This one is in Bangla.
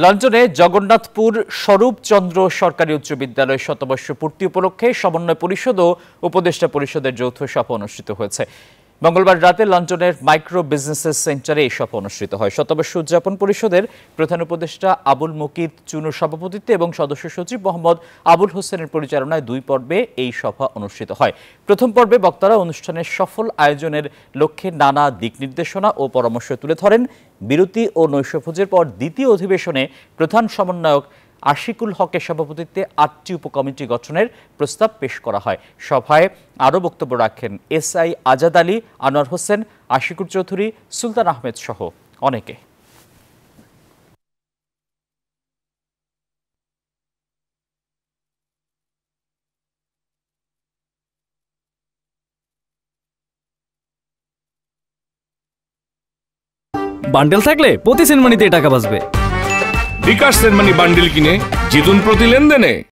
লন্ডনে জগন্নাথপুর স্বরূপচন্দ্র সরকারি উচ্চ বিদ্যালয় শতবর্ষ পূর্তি উপলক্ষে সমন্বয় পরিষদ ও উপদেষ্টা পরিষদের যৌথ সভা অনুষ্ঠিত হয়েছে। মঙ্গলবার রাতে লন্ডনের মাইক্রো বিজনেসেস সেন্টারে এই সভা অনুষ্ঠিত হয়। শতবর্ষ উদযাপন পরিষদের প্রধান উপদেষ্টা আবুল মুকিত চুনুর সভাপতিত্বে এবং সদস্য সচিব মোহাম্মদ আবুল হোসেনের পরিচালনায় দুই পর্বে এই সভা অনুষ্ঠিত হয়। প্রথম পর্বে বক্তারা অনুষ্ঠানের সফল আয়োজনের লক্ষ্যে নানা দিক নির্দেশনা ও পরামর্শ তুলে ধরেন। বিরতি ও নৈশভোজের পর দ্বিতীয় অধিবেশনে প্রধান সমন্বয়ক আশিকুল হকের সভাপতিত্বে ৮টি উপকমিটি গঠনের প্রস্তাব পেশ করা হয়। সভায় আরও বক্তব্য রাখেন এসআই আজাদ আলী, আনোয়ার হোসেন, আশিকুর চৌধুরী, সুলতান আহমেদ সহ অনেকে। বান্ডেল থাকলে প্রতি সেনমানিতে টাকা বাঁচবে। বিকাশ সেনমানি বান্ডেল কিনে জিতুন প্রতি লেনদেনে।